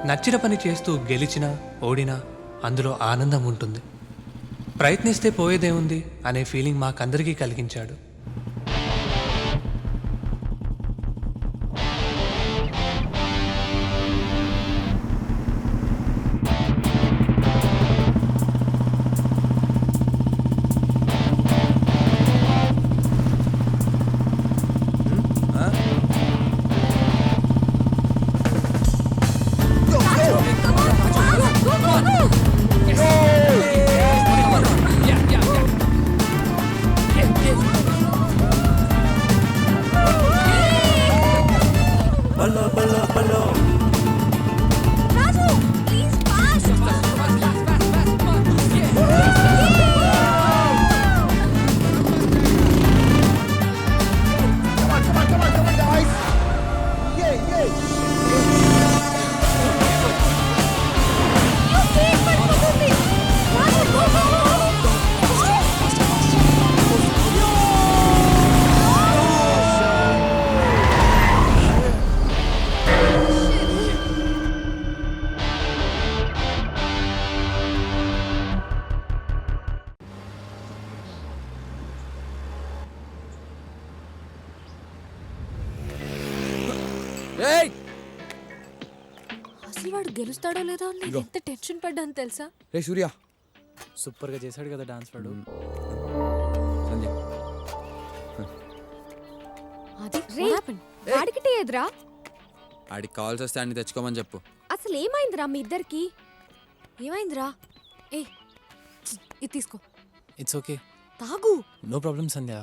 నచ్చిన పని చేస్తూ గెలిచినా ఓడినా అందులో ఆనందం ఉంటుంది. ప్రయత్నిస్తే పోయేదేముంది అనే ఫీలింగ్ మాకందరికీ కలిగించాడు. అసలు వాడు గెలుస్తాడో లేదో అని నేను ఎంత టెన్షన్ పడ్డాను తెలుసా? రే సూర్య, సూపర్ గా చేశాడు కదా డాన్స్ వాడు. సంధ్య అది వాడికి టీ ఎదురా? ఆడికి కావాల్సి వస్తే అన్ని తెచ్చుకోమని చెప్పు. అసలు ఏమైందిరా మీ ఇద్దరికి? ఏమైందిరా? ఏ ఇది తీసుకో, ఇట్స్ ఓకే, తాగు. నో ప్రాబ్లం సంధ్య.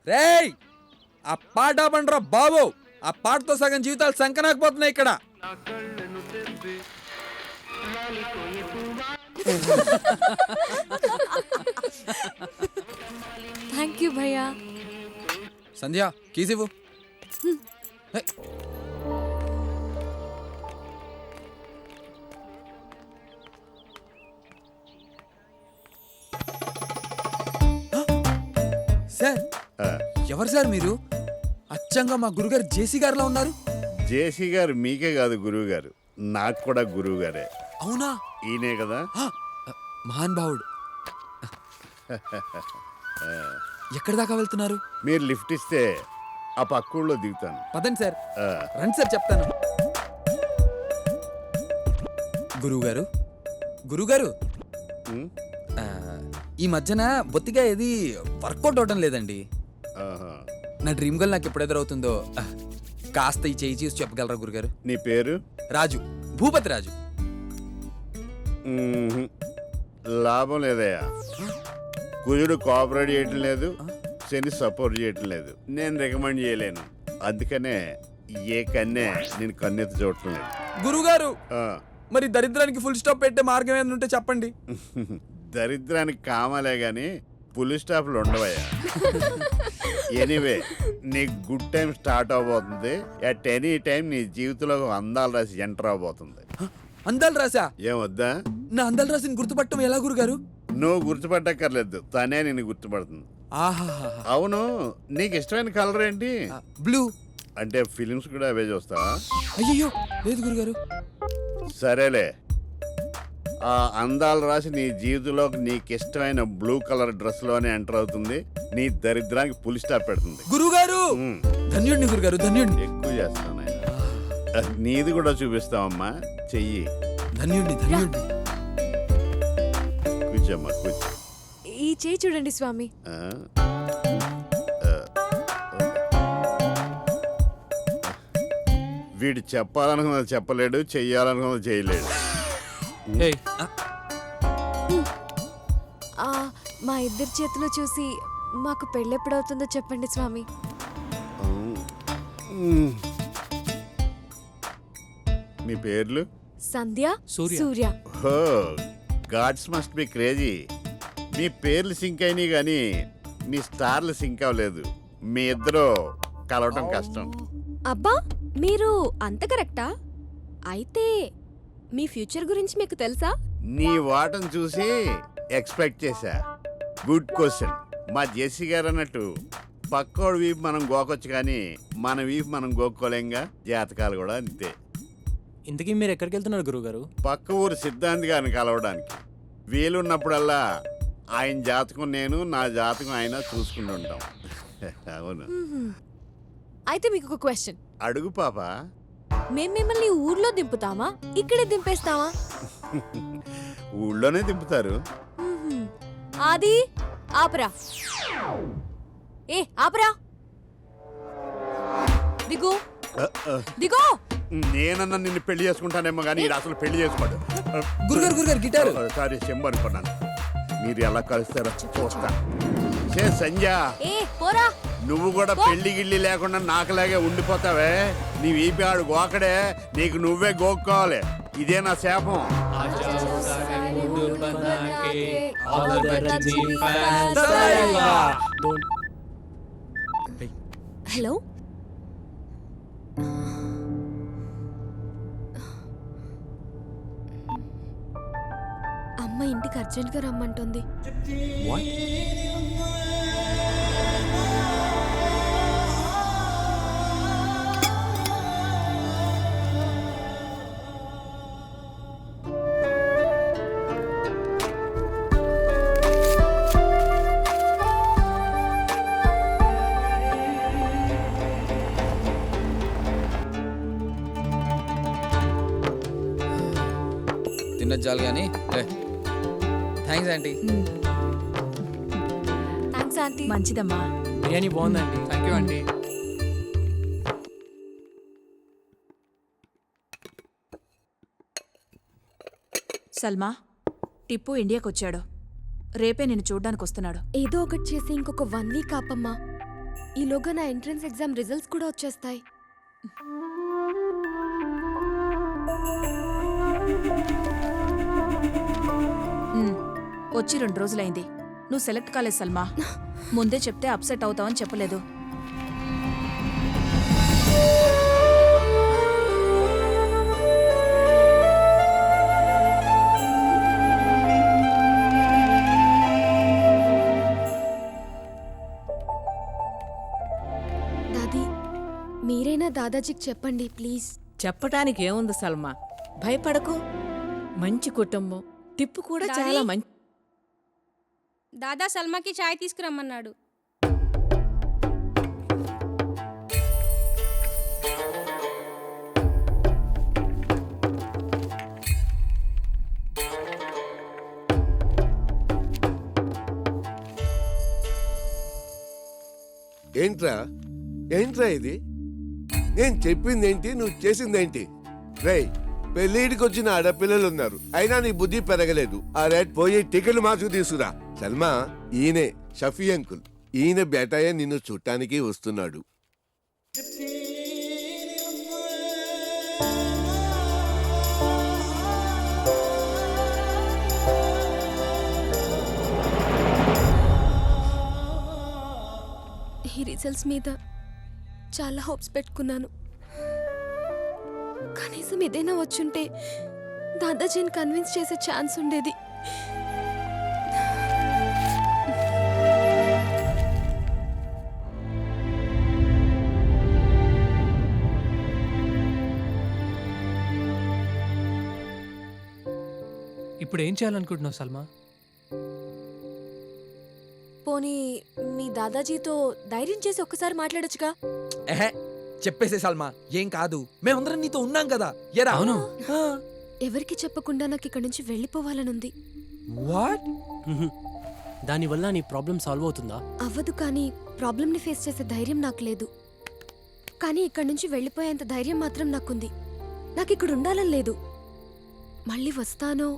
రేయ్, ఆ పాట పండ్రా బాబు. ఆ పాటతో సగం జీవితాలు సంకనాకపోతున్నాయి ఇక్కడ. థ్యాంక్ యూ భయ్యా. సంధ్య కీస్ ఇవ్వు. సార్, ఎవరు సార్ మీరు? అచ్చంగా మా గురుగారు జేసీ గారిలో ఉన్నారు. జేసీ గారు మీకే కాదు గురువు గారు, నాకు కూడా గురువు గారే. అవునా? ఈయనే కదా మహాన్ భావుడు. ఎక్కడి దాకా వెళ్తున్నారు? మీరు లిఫ్ట్ ఇస్తే ఆ పక్కూళ్ళో దిగుతాను. పదండి సార్. రండి సార్, చెప్తాను. గురువుగారు, గురువుగారు, ఉమ్, ఈ మధ్యన బొత్తిగా ఏది వర్కౌట్ అవడం లేదండి. ఆహా. నా డ్రీమ్ గర్ల్ నాకు ఎప్పుడు ఎదురవుతుందో కాస్త ఈ చేయి చూసి చెప్పగలరా గురుగారు? నీ పేరు? రాజు, భూపతి రాజు. ఉమ్హు. లాభం లేదయ్యా. కుజుడు కోఆపరేట్ చేయటం లేదు, శని సపోర్ట్ చేయటం లేదు. నేను రికమెండ్ చేయలేను. అందుకనే ఏ కన్నే నేను కన్నెత్తి చూడటం లేదు. గురుగారు, ఆ. మరి దరిద్రానికి ఫుల్ స్టాప్ పెట్టే మార్గం ఏమైనా ఉంటే చెప్పండి. దరిద్రానికి కామాలే గాని పులి స్టాప్లు ఉండవయ్యా. ఎనీవే, నీ గుడ్ టైం స్టార్ట్ అవబోతుంది. అట్ ఎనీ టైం నీ జీవితంలో ఒక అందాలు రాసి ఎంటర్ అవబోతుంది. అందాలు రాసా? ఏమొద్దా? నా అందాలు రాసిని గుర్తుపట్టడం ఎలా గురుగారు? నువ్వు గుర్తుపట్టక్కర్లేదు, తనే నిన్ను గుర్తుపడుతుంది. ఆహా, అవును, నీకు ఇష్టమైన కలర్ ఏంటి? బ్లూ. అంటే ఫిలిమ్స్ కూడా అవే చూస్తావా? అయ్యో లేదు గురుగారు. సరేలే, ఆ అందాలు రాసి నీ జీవితంలో నీకు ఇష్టమైన బ్లూ కలర్ డ్రెస్ లోనే ఎంటర్ అవుతుంది. నీ దరిద్రానికి పులి స్టాప్ పెడుతుంది. గురుగారు, ఉమ్, ధన్యుడిని గురుగారు, ధన్యుడిని. ఎక్కువ చేస్తాను ఆయన. నీది కూడా చూపిస్తావమ్మా, చెయ్యి. ధన్యుడిని, ధన్యుడిని. కూర్చోమ్మా, కూర్చో. ఈ చేయి చూడండి స్వామి. ఆ? వీడు చెప్పాలనుకున్నది చెప్పలేడు, చెయ్యాలనుకున్నది చేయలేడు. ఏయ్, మా ఇద్దరి చేతిలో చూసి మాకు పెళ్ళెప్పుడవుతుందో చెప్పండి స్వామి. మీ పేర్లు? సంధ్య, సూర్య. సూర్య. హో, గాడ్స్ మస్ట్ బి క్రేజీ. మీ పేర్లు సింక్ అయినాయి కానీ మీ స్టార్లు సింక్ అవ్వలేదు. మీ ఇద్దరు కలవటం కష్టం. అబ్బా, మీరు అంత కరెక్టా? అయితే మీ ఫ్యూచర్ గురించి మీకు తెలుసా? నీ వాటం చూసి ఎక్స్పెక్ట్ చేశా. Good question. మా జెస్సీ గారు అన్నట్టు పక్కోడు వీపు మనం గోకొచ్చు కానీ మన వీపు మనం గోక్కోలేంగా. జాతకాలు కూడా అంతే. ఇంతకీ మీరు ఎక్కడికి వెళ్తున్నారు గురుగారు? పక్క ఊరు సిద్ధాంత్ గారిని కలవడానికి. వీలున్నప్పుడల్లా ఆయన జాతకం నేను, నా జాతకం ఆయన చూసుకుంటుంటాం. అవును. అయితే మీకు ఒక క్వశ్చన్. అడుగు పాప. మేము మిమ్మల్ని ఊర్లో దింపుతామా, ఇక్కడే దింపేస్తామా? ఊళ్ళోనే దింపుతారు. మ్మ్హ్మ్. ఆది ఆపరా, ఏ ఆపరా, దిగు దిగో. నేనన్నా నిన్ను పెళ్లి చేసుకుంటానేమో కానీ ఈడు అసలు పెళ్లి చేసుకోడు. గురుగారు గిటారు. సారీ, చెంబు అనుకున్నాను. మీరు ఎలా కలుస్తారో చూస్తా. చే సంజ, ఏ పోరా. నువ్వు కూడా పెళ్లి గిళ్ళి లేకుండా నాకులాగే ఉండిపోతావే. నీ వీపి ఆడు గోకడే, నీకు నువ్వే గోక్కోవాలి. ఇదే నా శాపం. హలో, అమ్మ ఇంటికి అర్జెంట్గా రమ్మంటుంది. తినొచ్చాలి కానీ. Thanks aunty. Thanks aunty. మంచిదమ్మా. బిర్యానీ బాగుందండి. థ్యాంక్ యూ అండి. సల్మా, టిప్పు ఇండియాకి వచ్చాడు. రేపే నిన్ను చూడ్డానికి వస్తున్నాడు. ఏదో ఒకటి చేసి ఇంకొక 1 వీక్ ఆపమ్మా. ఈలోగా నా ఎంట్రన్స్ ఎగ్జామ్ రిజల్ట్స్ కూడా వచ్చేస్తాయి. వచ్చి 2 రోజులైంది. నువ్వు సెలెక్ట్ కాలేదు సల్మా. ముందే చెప్తే అప్సెట్ అవుతావని చెప్పలేదు. దాదీ, మీరైనా దాదాజీకి చెప్పండి ప్లీజ్. చెప్పటానికి ఏముంది సల్మా, భయపడకు. మంచి కుటుంబం. టిప్పు కూడా డాడీ? చాలా మంచి. దాదా సల్మాకి చాయ్ తీసుకురమ్మన్నాడు. ఏంట్రా ఇది? నేను చెప్పిందేంటి, నువ్వు చేసిందేంటి? రేయ్, పెళ్ళిడికి వచ్చిన ఆడపిల్లలు ఉన్నారు, అయినా నీ బుద్ధి పెరగలేదు. ఆ రేట్ పోయి టికెట్లు మార్చుకు తీసుకురా. సల్మా, ఈయనే షఫీ అంకుల్. ఈయన బేటాయే నిన్ను చుట్టానికి వస్తున్నాడు. ఈ రిజల్ట్స్ మీద చాలా హోప్స్ పెట్టుకున్నాను. కనీసం ఏదైనా వచ్చుంటే దాదాజీని కన్విన్స్ చేసే ఛాన్స్ ఉండేది. ఇప్పుడు ఏం చేయాలనుకుంటున్నావు సల్మా? పోనీ మీ దాదాజీతో ధైర్యం చేసి ఒక్కసారి మాట్లాడొచ్చుగా. ఎహే, చెప్పేసే సల్మా, ఏం కాదు. మేమందరం నీతో ఉన్నాం కదా. ఎరా? అవును. ఎవరికి చెప్పకుండా నాకు ఇక్కడి నుంచి వెళ్ళిపోవాలనుంది. వాట్? దానివల్ల నీ ప్రాబ్లం సాల్వ్ అవుతుందా? అవ్వదు, కానీ ప్రాబ్లమ్ని ఫేస్ చేసే ధైర్యం నాకు లేదు. కానీ ఇక్కడి నుంచి వెళ్ళిపోయేంత ధైర్యం మాత్రం నాకుంది. నాకు ఇక్కడ ఉండాలని లేదు. మళ్ళీ వస్తానో,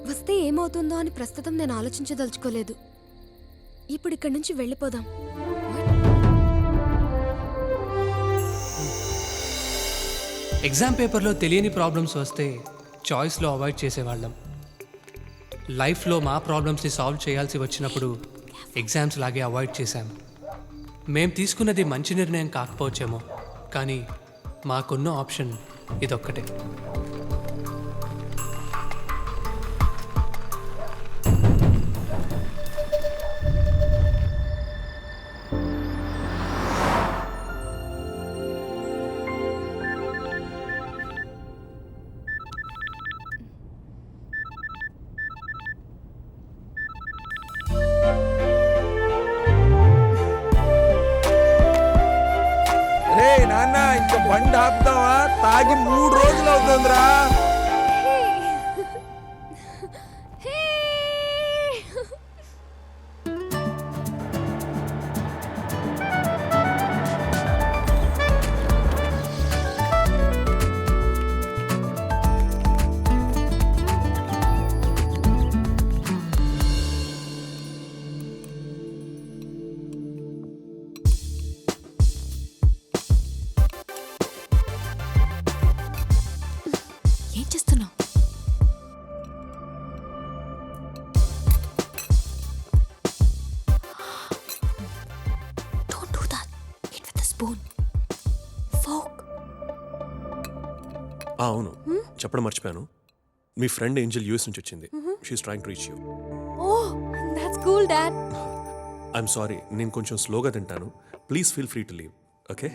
వస్తే ఏమవుతుందో అని ప్రస్తుతం నేను ఆలోచించదలుచుకోలేదు. ఇప్పుడు ఇక్కడి నుంచి వెళ్ళిపోదాం. ఎగ్జామ్ పేపర్లో తెలియని ప్రాబ్లమ్స్ వస్తే చాయిస్లో అవాయిడ్ చేసేవాళ్ళం. లైఫ్లో మా ప్రాబ్లమ్స్ని సాల్వ్ చేయాల్సి వచ్చినప్పుడు ఎగ్జామ్స్ లాగే అవాయిడ్ చేశాం. మేం తీసుకున్నది మంచి నిర్ణయం కాకపోవచ్చేమో, కానీ మాకున్న ఆప్షన్ ఇదొక్కటే. నాన్న ఇంకా బండి ఆపుదామా? తాగి 3 రోజులు అవుతుందిరా. ఏం చేస్తున్నావు? Don't do that. Eat with a spoon. Fork. అవును చెప్పడం మర్చిపోయాను. మీ ఫ్రెండ్ ఏంజల్ యూఎస్ నుంచి వచ్చింది. She's trying to reach you. Oh, that's cool, Dad. I'm sorry, నేను కొంచెం స్లోగా తింటాను. Please feel free to leave. Okay?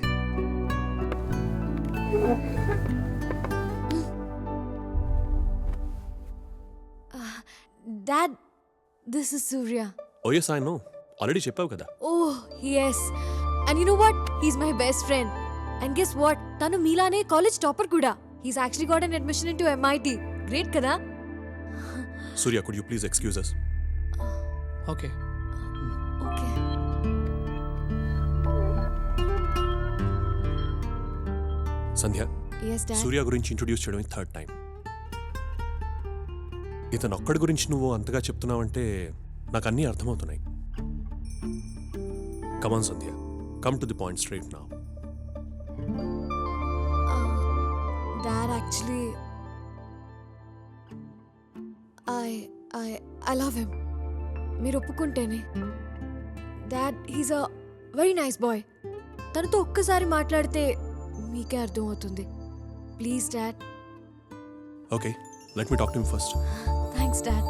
Dad, this is Surya. Oh yes I know, already చెప్పావు కదా. Oh, yes. And you know what? He's my best friend. And guess what? Tanu Milane college topper kuda. He's actually got an admission into MIT. Great kada? Surya, could you please excuse us? Okay. Okay. Sandhya, Yes, Dad. Surya గురించి introduce చేయడం 3rd time. ఇతను ఒక్కడి గురించి నువ్వు అంతగా చెప్తున్నావంటే నాకు అన్నీ అర్థమవుతున్నాయి. Come on Sandhya, come to the point straight now. Dad, actually, I love him. మీరు ఒప్పుకుంటేనే. Dad, he's a very nice boy. తనతో ఒక్కసారి మాట్లాడితే మీకే అర్థమవుతుంది. Please, Dad. Okay, let me talk to him first. Thanks, Dad.